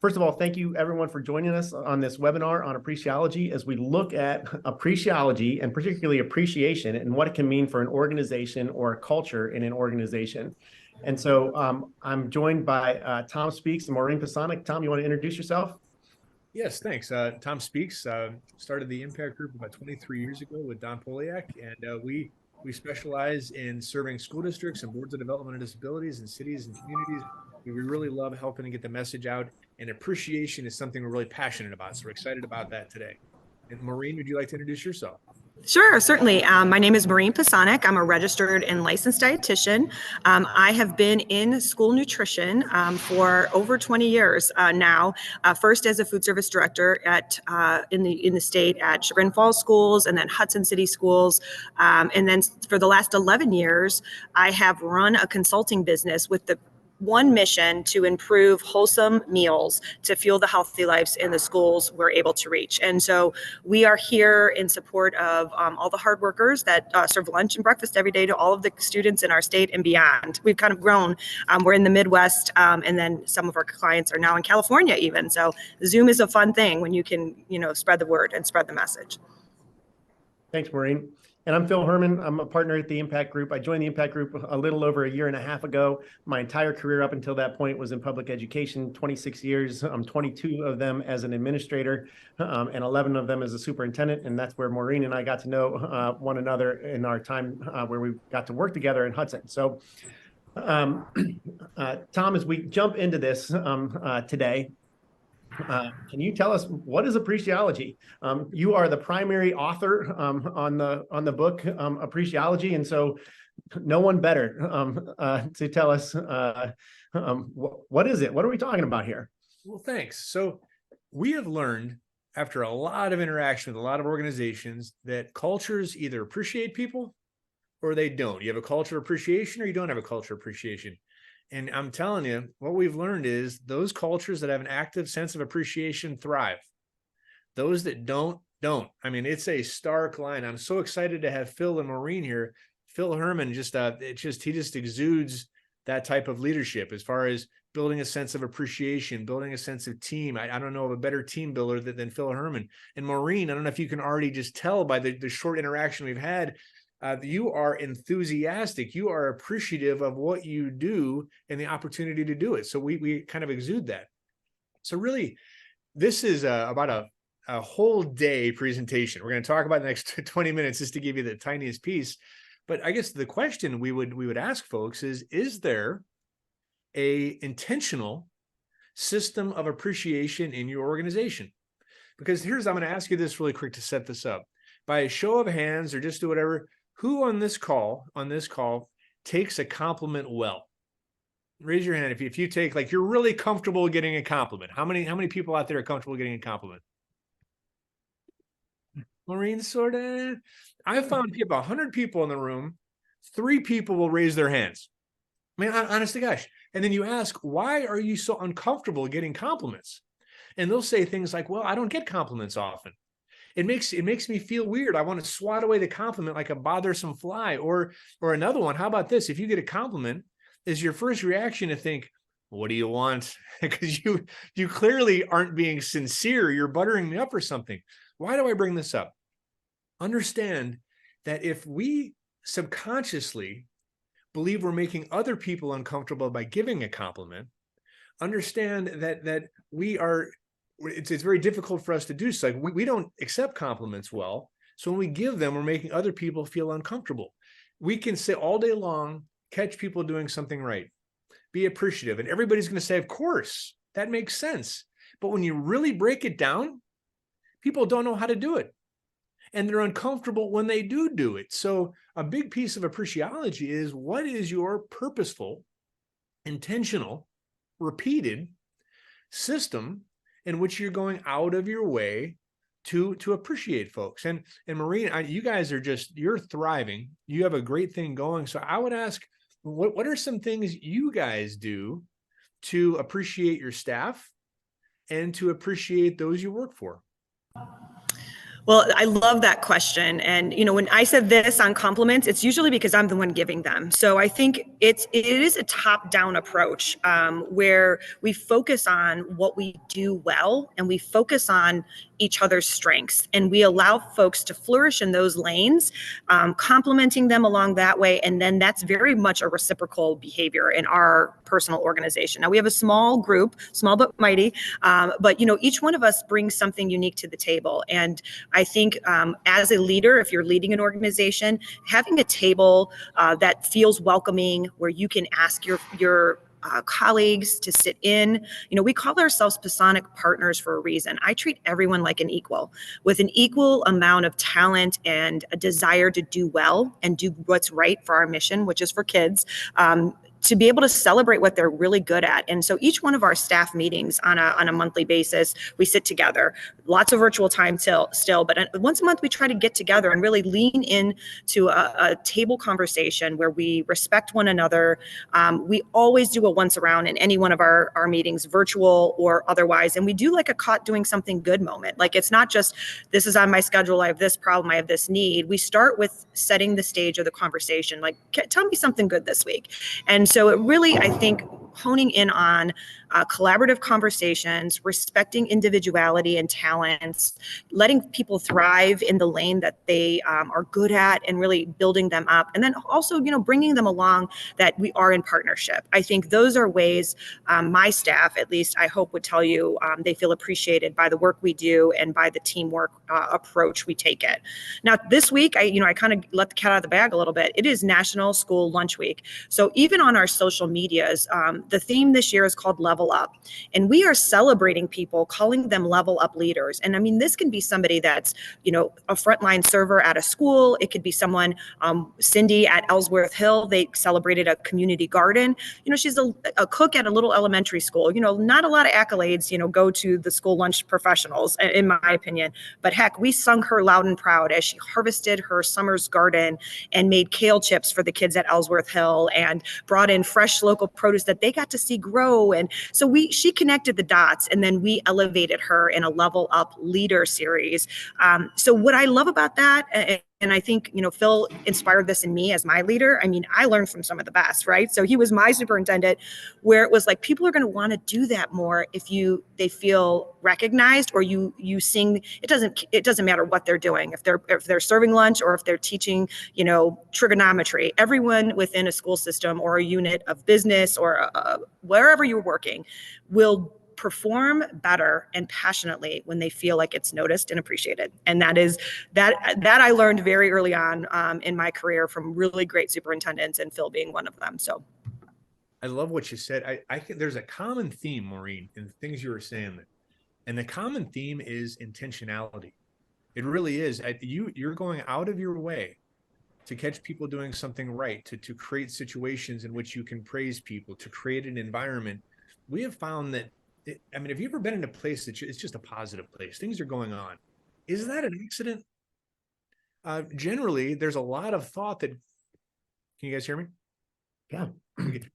First of all, thank you everyone for joining us on this webinar on Appreciology as we look at Appreciology and particularly appreciation and what it can mean for an organization or a culture in an organization. And so I'm joined by Tom Speaks and Maureen Pisanick. Tom, you want to introduce yourself? Yes, thanks. Tom Speaks. Started the Impact Group about 23 years ago with Don Poliak, and we specialize in serving school districts and boards of development and disabilities in cities and communities. We really love helping to get the message out, and appreciation is something we're really passionate about. So we're excited about that today. And Maureen, would you like to introduce yourself? Sure, certainly. My name is Maureen Pisanick. I'm a registered and licensed dietitian. I have been in school nutrition for over 20 years now. First as a food service director at in the state at Chagrin Falls schools, and then Hudson City schools, and then for the last 11 years, I have run a consulting business with the one mission to improve wholesome meals to fuel the healthy lives in the schools we're able to reach. And so we are here in support of all the hard workers that serve lunch and breakfast every day to all of the students in our state and beyond. We've kind of grown. We're in the Midwest, and then some of our clients are now in California even. So Zoom is a fun thing when you can, spread the word and spread the message. Thanks, Maureen. And I'm Phil Herman. I'm a partner at the Impact Group. I joined the Impact Group a little over a year and a half ago. My entire career up until that point was in public education, 26 years, 22 of them as an administrator, and 11 of them as a superintendent. And that's where Maureen and I got to know one another in our time where we got to work together in Hudson. So, Tom, as we jump into this today, can you tell us what is Appreciology? You are the primary author on the book Appreciology, and so no one better to tell us what is it? What are we talking about here? Well, thanks. So we have learned after a lot of interaction with a lot of organizations that cultures either appreciate people or they don't. You have a culture of appreciation or you don't have a culture of appreciation. And I'm telling you, what we've learned is those cultures that have an active sense of appreciation thrive. Those that don't. I mean, it's a stark line. I'm so excited to have Phil and Maureen here. Phil Herman, he just exudes that type of leadership as far as building a sense of appreciation, building a sense of team. I don't know of a better team builder than Phil Herman. And Maureen, I don't know if you can already just tell by the short interaction we've had, you are enthusiastic. You are appreciative of what you do and the opportunity to do it. So we kind of exude that. So really, this is about a whole day presentation. We're going to talk about the next 20 minutes just to give you the tiniest piece. But I guess the question we would ask folks is there a intentional system of appreciation in your organization? Because I'm going to ask you this really quick to set this up. By a show of hands or just do whatever, who on this call takes a compliment well? Raise your hand if you take, like, you're really comfortable getting a compliment. How many people out there are comfortable getting a compliment? Maureen, sort of. I found about 100 people in the room, 3 people will raise their hands. I mean, honest to gosh. And then you ask, why are you so uncomfortable getting compliments? And they'll say things like, well, I don't get compliments often. It makes me feel weird. I want to swat away the compliment like a bothersome fly. Or another one, how about this? If you get a compliment, is your first reaction to think, what do you want? Because you clearly aren't being sincere. You're buttering me up or something. Why do I bring this up? Understand that if we subconsciously believe we're making other people uncomfortable by giving a compliment, understand that it's very difficult for us to do so. Like we don't accept compliments well. So when we give them, we're making other people feel uncomfortable. We can say all day long, catch people doing something right, be appreciative. And everybody's going to say, of course, that makes sense. But when you really break it down, people don't know how to do it. And they're uncomfortable when they do it. So a big piece of appreciology is, what is your purposeful, intentional, repeated system in which you're going out of your way to appreciate folks? And Maureen, you guys are you're thriving. You have a great thing going. So I would ask, what are some things you guys do to appreciate your staff and to appreciate those you work for? Well, I love that question. And, when I said this on compliments, it's usually because I'm the one giving them. So I think it is a top-down approach where we focus on what we do well and we focus on each other's strengths and we allow folks to flourish in those lanes, complimenting them along that way. And then that's very much a reciprocal behavior in our personal organization. Now we have a small group, small but mighty, but each one of us brings something unique to the table. And I think as a leader, if you're leading an organization, having a table that feels welcoming, where you can ask your colleagues to sit in. We call ourselves Pisanick partners for a reason. I treat everyone like an equal, with an equal amount of talent and a desire to do well and do what's right for our mission, which is for kids. To be able to celebrate what they're really good at. And so each one of our staff meetings on a monthly basis, we sit together, lots of virtual time still, but once a month we try to get together and really lean into a table conversation where we respect one another. We always do a once around in any one of our meetings, virtual or otherwise. And we do like a caught doing something good moment. Like it's not just, this is on my schedule, I have this problem, I have this need. We start with setting the stage of the conversation. Like, tell me something good this week. And so it really, I think, honing in on collaborative conversations, respecting individuality and talents, letting people thrive in the lane that they are good at and really building them up. And then also, bringing them along that we are in partnership. I think those are ways my staff, at least I hope, would tell you they feel appreciated by the work we do and by the teamwork approach we take it. Now, this week, I kind of let the cat out of the bag a little bit. It is National School Lunch Week. So even on our social medias, the theme this year is called Level Up. And we are celebrating people, calling them level up leaders. And I mean, this can be somebody that's, a frontline server at a school. It could be someone, Cindy at Ellsworth Hill, they celebrated a community garden. She's a cook at a little elementary school. Not a lot of accolades, go to the school lunch professionals, in my opinion. But heck, we sung her loud and proud as she harvested her summer's garden and made kale chips for the kids at Ellsworth Hill and brought in fresh local produce that they got to see grow. And so she connected the dots, and then we elevated her in a Level Up Leader series. So what I love about that, and I think, Phil inspired this in me as my leader. I mean, I learned from some of the best, right? So he was my superintendent, where it was like, people are going to want to do that more if they feel recognized, or you sing. It doesn't matter what they're doing. If they're serving lunch or if they're teaching, trigonometry, everyone within a school system or a unit of business or wherever you're working will perform better and passionately when they feel like it's noticed and appreciated. And that I learned very early on in my career from really great superintendents, and Phil being one of them. So I love what you said. I think there's a common theme, Maureen, in the things you were saying, and the common theme is intentionality. It really is. You're going out of your way to catch people doing something right, to create situations in which you can praise people, to create an environment. We have found that, have you ever been in a place that it's just a positive place? Things are going on. Is that an accident? Generally, there's a lot of thought that, can you guys hear me? Yeah.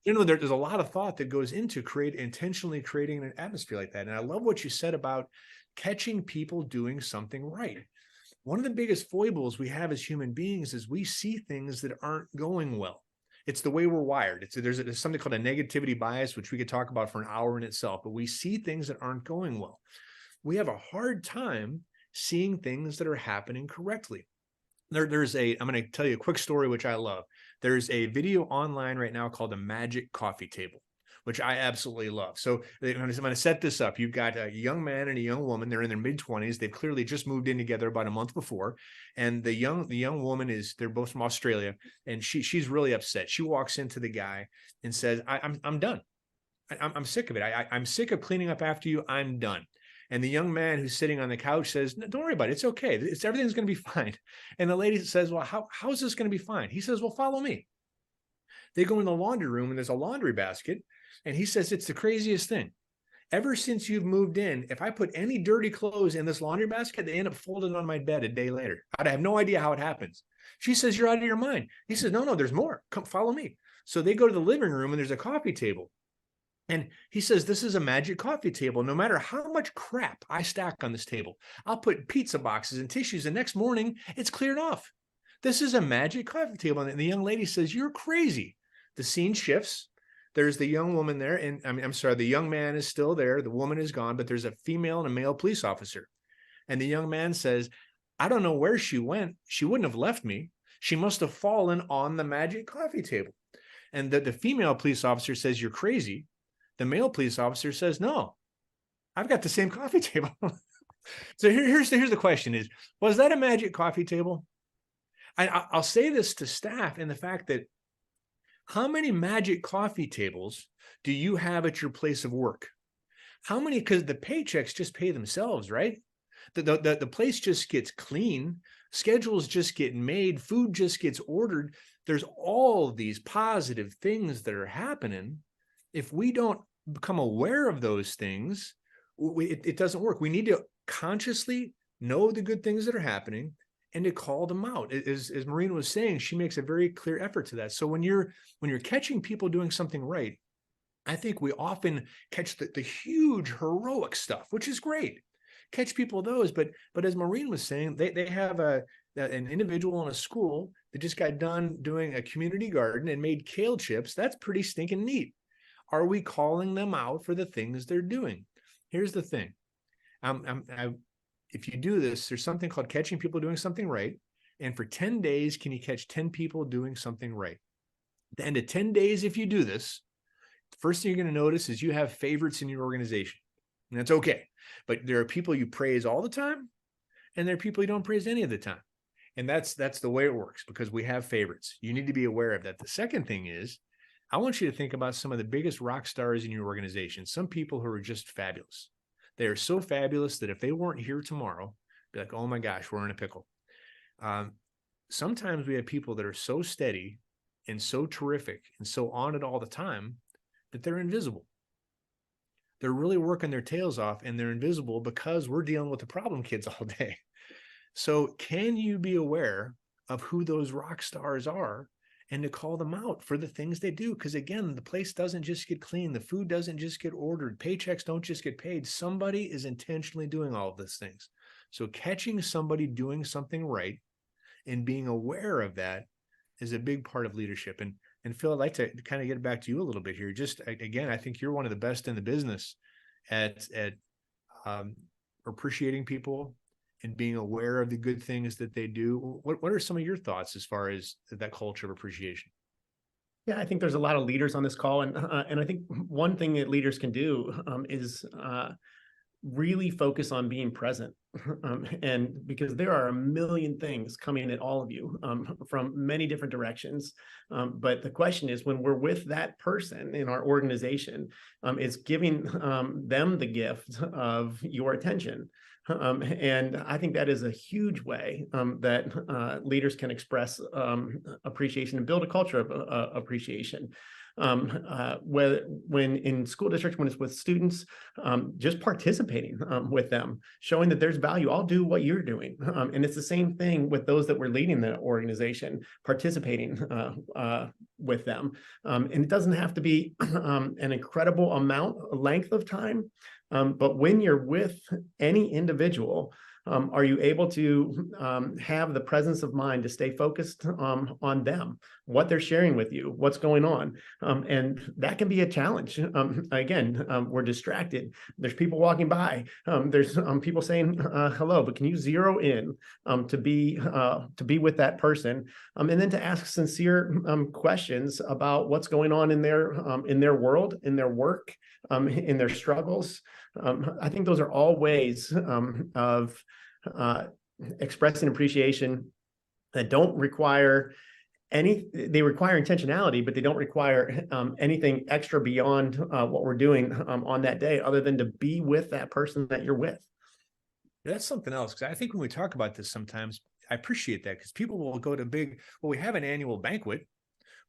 Generally, there's a lot of thought that goes into intentionally creating an atmosphere like that. And I love what you said about catching people doing something right. One of the biggest foibles we have as human beings is we see things that aren't going well. It's the way we're wired. There's something called a negativity bias, which we could talk about for an hour in itself, but we see things that aren't going well. We have a hard time seeing things that are happening correctly. I'm going to tell you a quick story, which I love. There's a video online right now called the Magic Coffee Table, which I absolutely love. So I'm going to set this up. You've got a young man and a young woman. They're in their mid-20s. They've clearly just moved in together about a month before. And the young woman they're both from Australia, and she's really upset. She walks into the guy and says, I'm done. I'm sick of it. I'm sick of cleaning up after you. I'm done. And the young man who's sitting on the couch says, no, don't worry about it. It's okay. Everything's going to be fine. And the lady says, well, how's this going to be fine? He says, well, follow me. They go in the laundry room, and there's a laundry basket. And he says, it's the craziest thing. Ever since you've moved in, if I put any dirty clothes in this laundry basket, they end up folded on my bed a day later. I have no idea how it happens. She says, you're out of your mind. He says, no, there's more. Come follow me. So they go to the living room, and there's a coffee table. And he says, this is a magic coffee table. No matter how much crap I stack on this table, I'll put pizza boxes and tissues. The next morning, it's cleared off. This is a magic coffee table. And the young lady says, you're crazy. The scene shifts. There's the young woman there. And I'm sorry, the young man is still there. The woman is gone, but there's a female and a male police officer. And the young man says, I don't know where she went. She wouldn't have left me. She must have fallen on the magic coffee table. And the female police officer says, you're crazy. The male police officer says, no, I've got the same coffee table. So here's the question is, was that a magic coffee table? I'll say this to staff in the fact that how many magic coffee tables do you have at your place of work? How many? Because the paychecks just pay themselves, right? The place just gets clean, schedules just get made, food just gets ordered. There's all these positive things that are happening. If we don't become aware of those things, it doesn't work. We need to consciously know the good things that are happening and to call them out. As Maureen was saying, she makes a very clear effort to that. So when you're catching people doing something right, I think we often catch the huge heroic stuff, which is great. Catch people those, but as Maureen was saying, they have an individual in a school that just got done doing a community garden and made kale chips. That's pretty stinking neat. Are we calling them out for the things they're doing? Here's the thing. If you do this, there's something called catching people doing something right. And for 10 days, can you catch 10 people doing something right? At the end of 10 days, if you do this, the first thing you're going to notice is you have favorites in your organization. And that's okay. But there are people you praise all the time, and there are people you don't praise any of the time. And that's the way it works, because we have favorites. You need to be aware of that. The second thing is, I want you to think about some of the biggest rock stars in your organization, some people who are just fabulous. They are so fabulous that if they weren't here tomorrow, be like, oh my gosh, we're in a pickle. Sometimes we have people that are so steady and so terrific and so on it all the time that they're invisible. They're really working their tails off and they're invisible because we're dealing with the problem kids all day. So can you be aware of who those rock stars are and to call them out for the things they do? Because again, the place doesn't just get clean. The food doesn't just get ordered. Paychecks don't just get paid. Somebody is intentionally doing all of these things. So catching somebody doing something right and being aware of that is a big part of leadership. And Phil, I'd like to kind of get back to you a little bit here. Just again, I think you're one of the best in the business at appreciating people and being aware of the good things that they do. What are some of your thoughts as far as that culture of appreciation? Yeah, I think there's a lot of leaders on this call, and I think one thing that leaders can do is really focus on being present, and because there are a million things coming at all of you from many different directions. But the question is, when we're with that person in our organization, it's giving them the gift of your attention. And I think that is a huge way that leaders can express appreciation and build a culture of appreciation. When in school districts, when it's with students, just participating with them, showing that there's value. I'll do what you're doing. And it's the same thing with those that we're leading the organization, participating with them. And it doesn't have to be an incredible length of time. But when you're with any individual, are you able to have the presence of mind to stay focused on them, what they're sharing with you, what's going on? And that can be a challenge. Again, we're distracted. There's people walking by. There's people saying hello, but can you zero in to be with that person, and then to ask sincere questions about what's going on in their world, in their work, in their struggles. I think those are all ways of expressing appreciation that don't require they require intentionality, but they don't require anything extra beyond what we're doing on that day, other than to be with that person that you're with. That's something else, because I think when we talk about this sometimes, I appreciate that, because people will go to we have an annual banquet.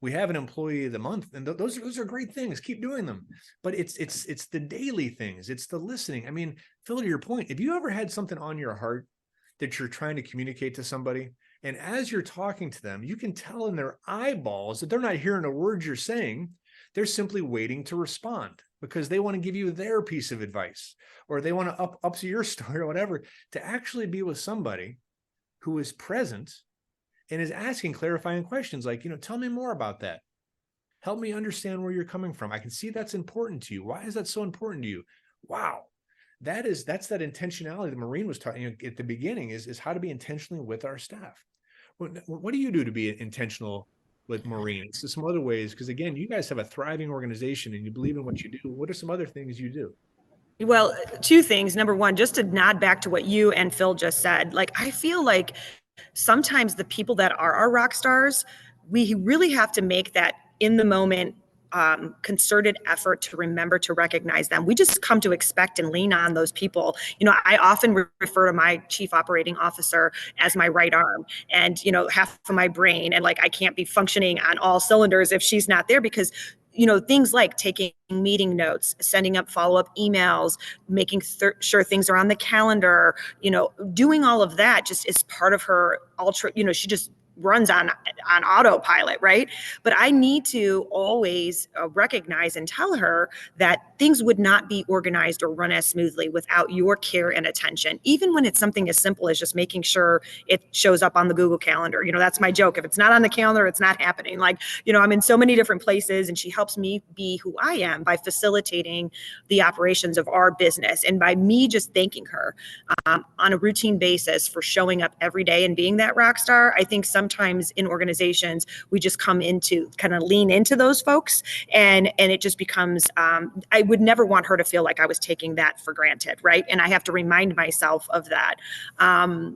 We have an employee of the month, and those are great things. Keep doing them. But it's the daily things. It's the listening. I mean, Phil, to your point, if you ever had something on your heart that you're trying to communicate to somebody, and as you're talking to them, you can tell in their eyeballs that they're not hearing a word you're saying. They're simply waiting to respond. because they want to give you their piece of advice, or they want to up to your story or whatever, to actually be with somebody who is present and is asking clarifying questions like, tell me more about that. Help me understand where you're coming from. I can see that's important to you. Why is that so important to you? Wow. That's that intentionality that Maureen was talking at the beginning, is how to be intentionally with our staff. What do you do to be intentional with Maureen? So some other ways, because again, you guys have a thriving organization and you believe in what you do. What are some other things you do? Well, two things. Number one, just to nod back to what you and Phil just said, like, I feel like sometimes the people that are our rock stars, we really have to make that in the moment concerted effort to remember to recognize them. We just come to expect and lean on those people. I often refer to my chief operating officer as my right arm and, half of my brain. And like, I can't be functioning on all cylinders if she's not there, because things like taking meeting notes, sending up follow-up emails, making sure things are on the calendar, doing all of that just is part of her she just runs on autopilot, right? But I need to always recognize and tell her that things would not be organized or run as smoothly without your care and attention, even when it's something as simple as just making sure it shows up on the Google Calendar. That's my joke. If it's not on the calendar, it's not happening. Like, I'm in so many different places, and she helps me be who I am by facilitating the operations of our business, and by me just thanking her on a routine basis for showing up every day and being that rock star. I think sometimes in organizations, we just come into kind of lean into those folks, and it just becomes, I would never want her to feel like I was taking that for granted, right? And I have to remind myself of that.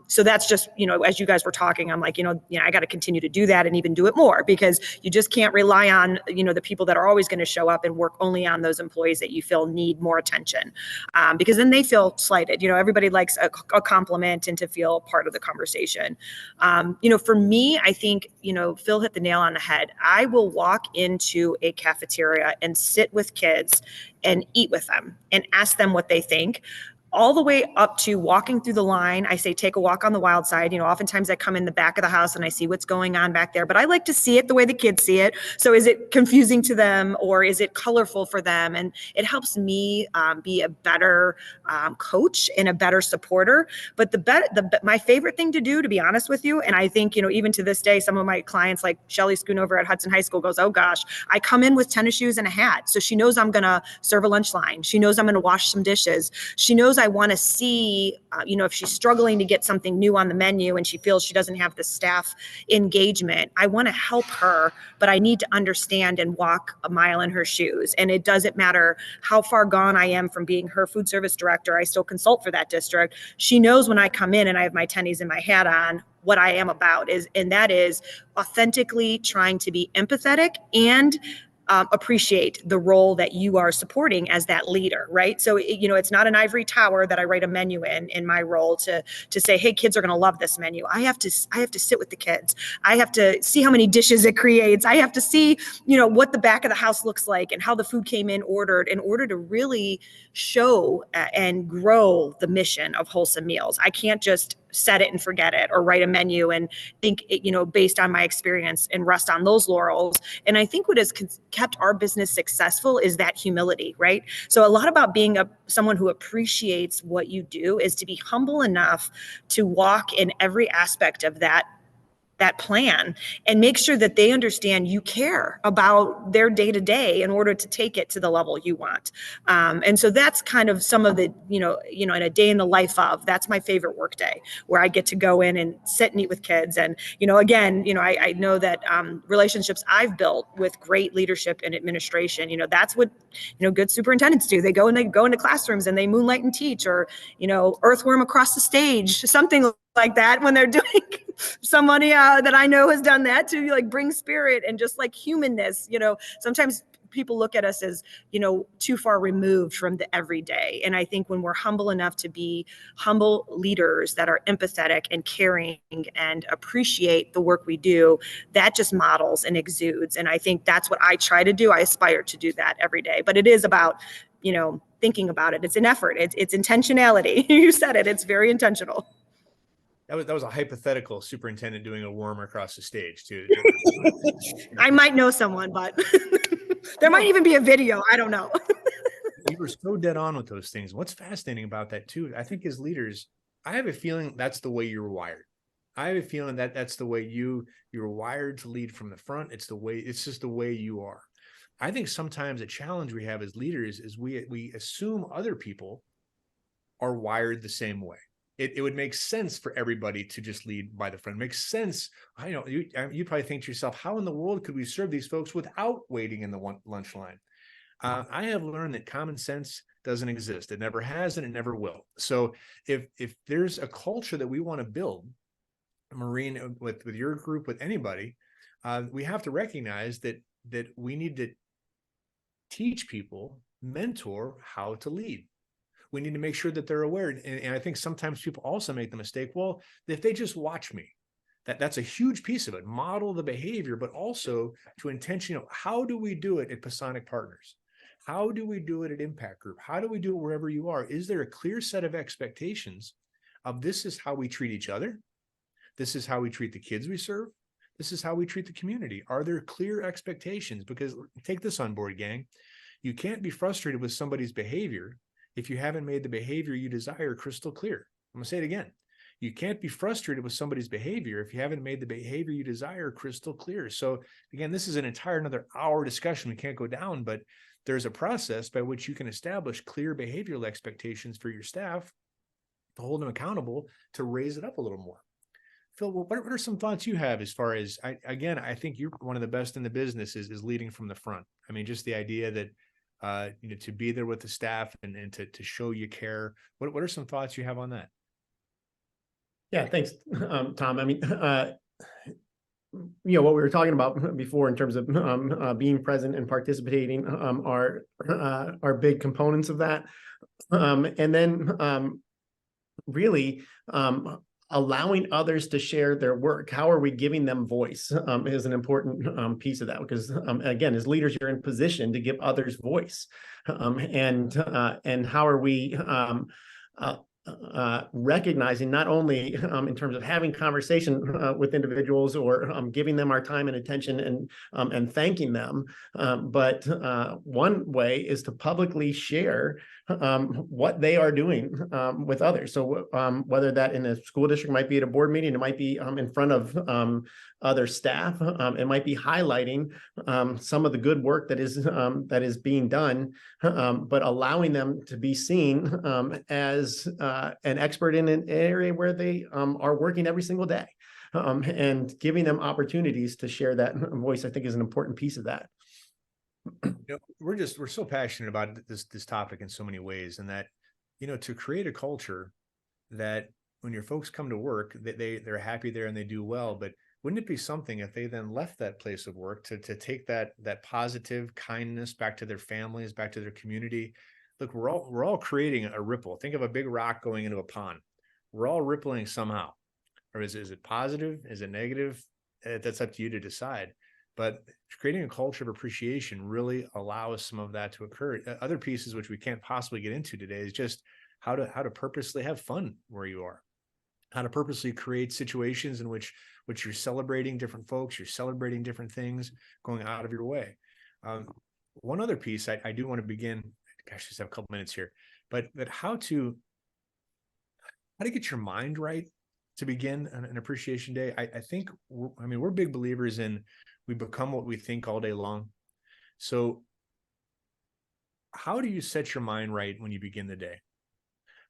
So that's just, as you guys were talking, I'm like, I got to continue to do that and even do it more, because you just can't rely on, the people that are always going to show up and work only on those employees that you feel need more attention, because then they feel slighted. Everybody likes a compliment and to feel part of the conversation. For me, I think, Phil hit the nail on the head. I will walk into a cafeteria and sit with kids and eat with them and ask them what they think, all the way up to walking through the line. I say, take a walk on the wild side. Oftentimes I come in the back of the house and I see what's going on back there, but I like to see it the way the kids see it. So is it confusing to them, or is it colorful for them? And it helps me be a better coach and a better supporter. But my favorite thing to do, to be honest with you, and I think, even to this day, some of my clients like Shelly Schoonover at Hudson High School goes, oh gosh, I come in with tennis shoes and a hat. So she knows I'm going to serve a lunch line. She knows I'm going to wash some dishes. She knows I want to see, if she's struggling to get something new on the menu and she feels she doesn't have the staff engagement, I want to help her, but I need to understand and walk a mile in her shoes. And it doesn't matter how far gone I am from being her food service director. I still consult for that district. She knows when I come in and I have my tennies and my hat on, what I am about and that is authentically trying to be empathetic and appreciate the role that you are supporting as that leader, right? So, it's not an ivory tower that I write a menu in my role to say, hey, kids are going to love this menu. I have to sit with the kids. I have to see how many dishes it creates. I have to see, what the back of the house looks like and how the food came in ordered, in order to really show and grow the mission of wholesome meals. I can't just set it and forget it, or write a menu and think, based on my experience, and rest on those laurels. And I think what has kept our business successful is that humility, right? So a lot about being someone who appreciates what you do is to be humble enough to walk in every aspect of that plan and make sure that they understand you care about their day-to-day in order to take it to the level you want. And so that's kind of some of the, in a day in the life of, that's my favorite work day, where I get to go in and sit and eat with kids. And, again, I know that relationships I've built with great leadership and administration, that's what, good superintendents do. They go into classrooms and they moonlight and teach, or, earthworm across the stage, something like that, when they're doing somebody that I know has done that, to like bring spirit and just like humanness. Sometimes people look at us as, too far removed from the everyday. And I think when we're humble enough to be humble leaders that are empathetic and caring and appreciate the work we do, that just models and exudes. And I think that's what I try to do. I aspire to do that every day, but it is about, thinking about it. It's an effort. It's intentionality. You said it. It's very intentional. That was a hypothetical superintendent doing a worm across the stage too. I might know someone, but there might even be a video. I don't know. were so dead on with those things. What's fascinating about that too, I think as leaders, I have a feeling that's the way you're wired. I have a feeling that that's the way you're wired to lead from the front. It's just the way you are. I think sometimes a challenge we have as leaders is we assume other people are wired the same way. It would make sense for everybody to just lead by the front. It makes sense. I know you probably think to yourself, how in the world could we serve these folks without waiting in the lunch line? I have learned that common sense doesn't exist. It never has, and it never will. So if there's a culture that we want to build, Maureen, with your group, with anybody, we have to recognize that we need to teach people, mentor how to lead. We need to make sure that they're aware. And I think sometimes people also make the mistake, well, if they just watch me, that's a huge piece of it. Model the behavior, but also to intention, how do we do it at Pisanick Partners? How do we do it at Impact Group? How do we do it wherever you are? Is there a clear set of expectations of this is how we treat each other? This is how we treat the kids we serve. This is how we treat the community. Are there clear expectations? Because take this on board, gang. You can't be frustrated with somebody's behavior if you haven't made the behavior you desire crystal clear. I'm going to say it again. You can't be frustrated with somebody's behavior if you haven't made the behavior you desire crystal clear. So again, this is an entire another hour discussion. We can't go down, but there's a process by which you can establish clear behavioral expectations for your staff to hold them accountable, to raise it up a little more. Phil, what are some thoughts you have as far as, I think you're one of the best in the business is leading from the front. I mean, just the idea that, to be there with the staff and to show you care. What are some thoughts you have on that? Yeah, thanks, Tom. I mean, what we were talking about before in terms of being present and participating are big components of that. And then really allowing others to share their work. How are we giving them voice is an important piece of that, because again, as leaders, you're in position to give others voice. And how are we recognizing not only in terms of having conversation with individuals or giving them our time and attention and thanking them, but one way is to publicly share what they are doing with others. So whether that in a school district might be at a board meeting, it might be in front of other staff, it might be highlighting some of the good work that is being done, but allowing them to be seen as an expert in an area where they are working every single day, and giving them opportunities to share that voice, I think, is an important piece of that. We're so passionate about this topic in so many ways, and that, to create a culture that when your folks come to work, they're happy there and they do well. But wouldn't it be something if they then left that place of work to take that positive kindness back to their families, back to their community? Look, we're all creating a ripple. Think of a big rock going into a pond. We're all rippling somehow. Or is it positive? Is it negative? That's up to you to decide. But creating a culture of appreciation really allows some of that to occur. Other pieces, which we can't possibly get into today, is just how to purposely have fun where you are, how to purposely create situations in which you're celebrating different folks, you're celebrating different things, going out of your way. One other piece I do want to begin. Gosh, just have a couple minutes here, but how to get your mind right to begin an appreciation day. I think we're big believers in we become what we think all day long. So how do you set your mind right when you begin the day?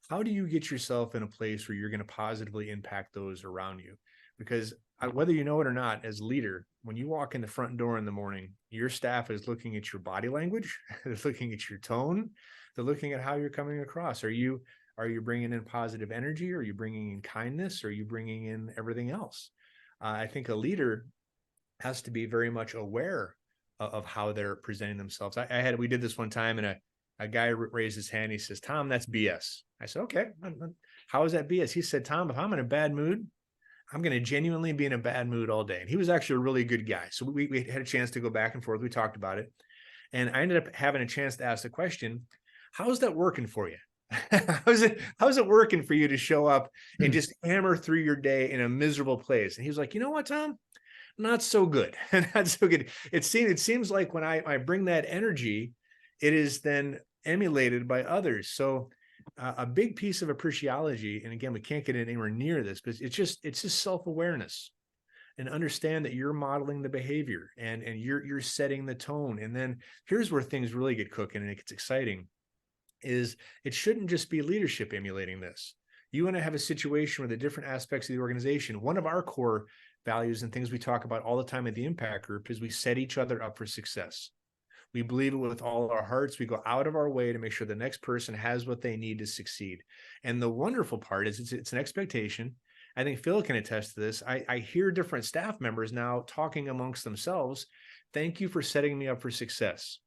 How do you get yourself in a place where you're going to positively impact those around you? Because whether you know it or not, as a leader, when you walk in the front door in the morning, your staff is looking at your body language, they're looking at your tone, they're looking at how you're coming across. Are you bringing in positive energy? Are you bringing in kindness? Are you bringing in everything else? I think a leader has to be very much aware of how they're presenting themselves. We did this one time, and a guy raised his hand. He says, "Tom, that's BS." I said, "Okay, how is that BS?" He said, "Tom, if I'm in a bad mood, I'm going to genuinely be in a bad mood all day." And he was actually a really good guy. So we had a chance to go back and forth. We talked about it. And I ended up having a chance to ask the question, how's that working for you? How's it working for you to show up and just hammer through your day in a miserable place? And he was like, "You know what, Tom? Not so good." Not so good. It seems like when I bring that energy, it is then emulated by others. So a big piece of appreciology, and again, we can't get anywhere near this, but it's just self-awareness, and understand that you're modeling the behavior and you're setting the tone. And then here's where things really get cooking and it gets exciting, is it shouldn't just be leadership emulating this. You want to have a situation where the different aspects of the organization, one of our core values and things we talk about all the time at the Impact Group is we set each other up for success. We believe it with all our hearts. We go out of our way to make sure the next person has what they need to succeed. And the wonderful part is it's an expectation. I think Phil can attest to this. I hear different staff members now talking amongst themselves. Thank you for setting me up for success.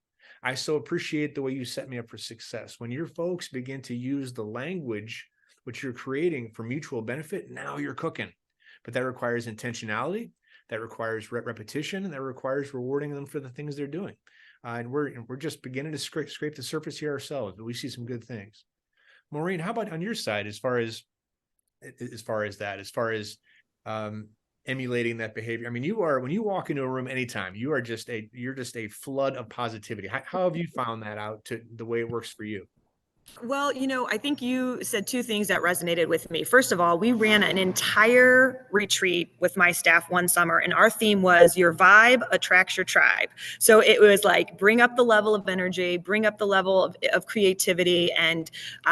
I so appreciate the way you set me up for success. When your folks begin to use the language which you're creating for mutual benefit, now you're cooking. But that requires intentionality, that requires repetition, and that requires rewarding them for the things they're doing. And we're just beginning to scrape the surface here ourselves, but we see some good things. Maureen, how about on your side, as far as emulating that behavior? I mean, when you walk into a room anytime, you're just a flood of positivity. How have you found that out to the way it works for you? Well, I think you said two things that resonated with me. First of all, we ran an entire retreat with my staff one summer, and our theme was your vibe attracts your tribe. So it was like, bring up the level of energy, bring up the level of creativity. And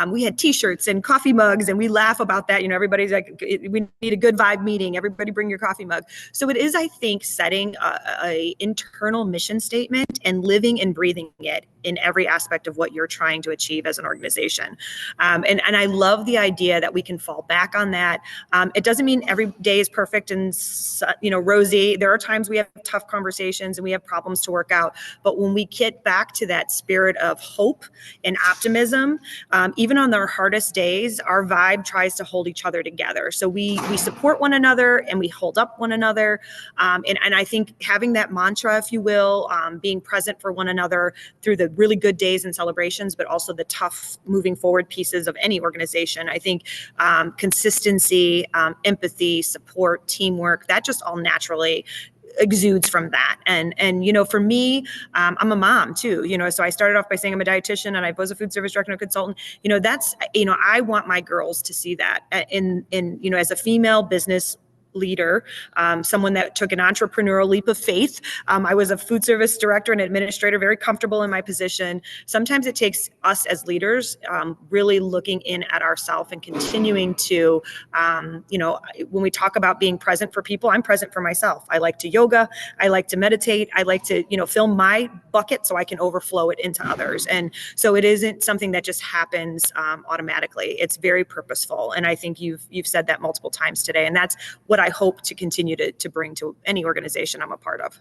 we had t-shirts and coffee mugs, and we laugh about that. Everybody's like, we need a good vibe meeting. Everybody bring your coffee mug. So it is, I think, setting a internal mission statement and living and breathing it in every aspect of what you're trying to achieve as an organization. And I love the idea that we can fall back on that. It doesn't mean every day is perfect and rosy. There are times we have tough conversations and we have problems to work out. But when we get back to that spirit of hope and optimism, even on our hardest days, our vibe tries to hold each other together. So we support one another and we hold up one another. And I think having that mantra, if you will, being present for one another through the really good days and celebrations, but also the tough moving forward pieces of any organization. I think consistency, empathy, support, teamwork, that just all naturally exudes from that. And for me, I'm a mom too, so I started off by saying I'm a dietitian and I was a food service director and a consultant. That's, I want my girls to see that in as a female business leader, someone that took an entrepreneurial leap of faith. I was a food service director and administrator, very comfortable in my position. Sometimes it takes us as leaders really looking in at ourselves and continuing to, when we talk about being present for people, I'm present for myself. I like to yoga. I like to meditate. I like to, fill my bucket so I can overflow it into others. And so it isn't something that just happens automatically. It's very purposeful. And I think you've said that multiple times today. And that's what I hope to continue to bring to any organization I'm a part of.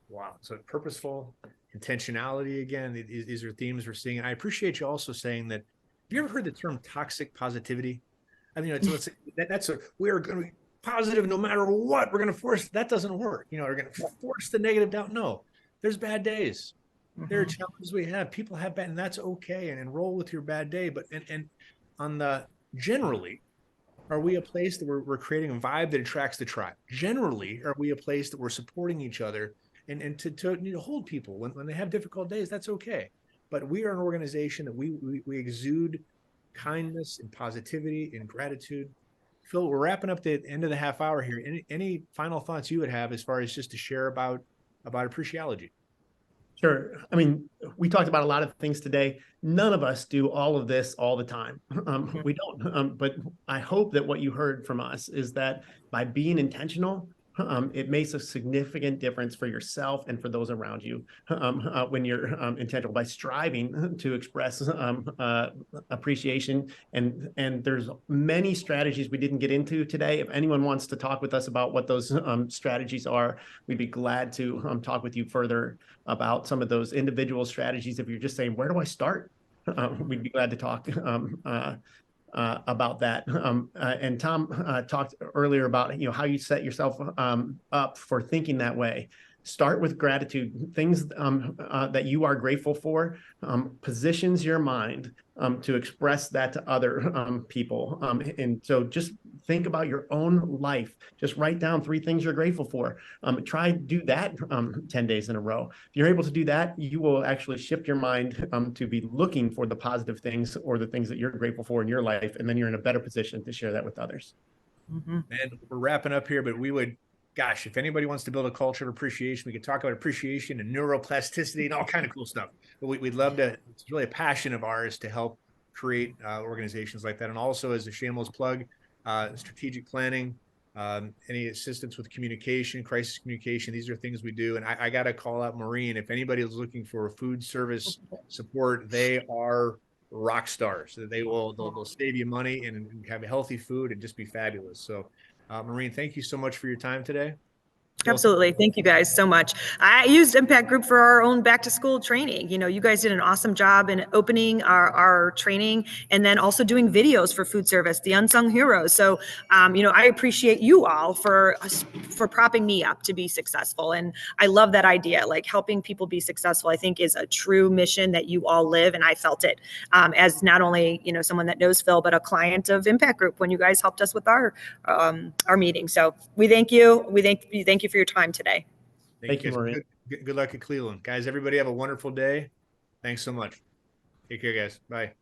Wow. So purposeful, intentionality, again, these are themes we're seeing. And I appreciate you also saying that. Have you ever heard the term toxic positivity? I mean, we're going to be positive no matter what. We're going to force, that doesn't work. We're going to force the negative down. No, there's bad days. Mm-hmm. There are challenges we have. People have bad, and that's okay. And roll with your bad day. But, and on the generally, are we a place that we're creating a vibe that attracts the tribe? Generally, are we a place that we're supporting each other and to hold people when they have difficult days? That's okay. But we are an organization that we exude kindness and positivity and gratitude. Phil, we're wrapping up the end of the half hour here. Any final thoughts you would have as far as just to share about Appreciology? Sure. I mean, we talked about a lot of things today. None of us do all of this all the time. We don't. But I hope that what you heard from us is that by being intentional, it makes a significant difference for yourself and for those around you when you're intentional, by striving to express appreciation. And there's many strategies we didn't get into today. If anyone wants to talk with us about what those strategies are, we'd be glad to talk with you further about some of those individual strategies. If you're just saying, where do I start? We'd be glad to talk about that. And Tom talked earlier about how you set yourself up for thinking that way. Start with gratitude. Things that you are grateful for positions your mind to express that to other people. And so just think about your own life. Just write down 3 things you're grateful for. Try do that 10 days in a row. If you're able to do that, you will actually shift your mind to be looking for the positive things or the things that you're grateful for in your life. And then you're in a better position to share that with others. Mm-hmm. And we're wrapping up here, but we would, gosh, if anybody wants to build a culture of appreciation, we could talk about appreciation and neuroplasticity and all kind of cool stuff. But we'd love to, it's really a passion of ours to help create organizations like that. And also, as a shameless plug, strategic planning, any assistance with communication, crisis communication, these are things we do. And I got to call out Maureen. If anybody is looking for food service support, they are rock stars. They'll save you money and have healthy food and just be fabulous. So Maureen, thank you so much for your time today. Absolutely. Thank you guys so much. I used Impact Group for our own back to school training. You know, you guys did an awesome job in opening our training and then also doing videos for food service, the unsung heroes. So, you know, I appreciate you all for propping me up to be successful. And I love that idea, like helping people be successful, I think is a true mission that you all live. And I felt it as not only, you know, someone that knows Phil, but a client of Impact Group when you guys helped us with our meeting. So we thank you. We thank you for your time today. Thank you, Maureen. Good luck at Cleveland. Guys, everybody have a wonderful day. Thanks so much. Take care, guys. Bye.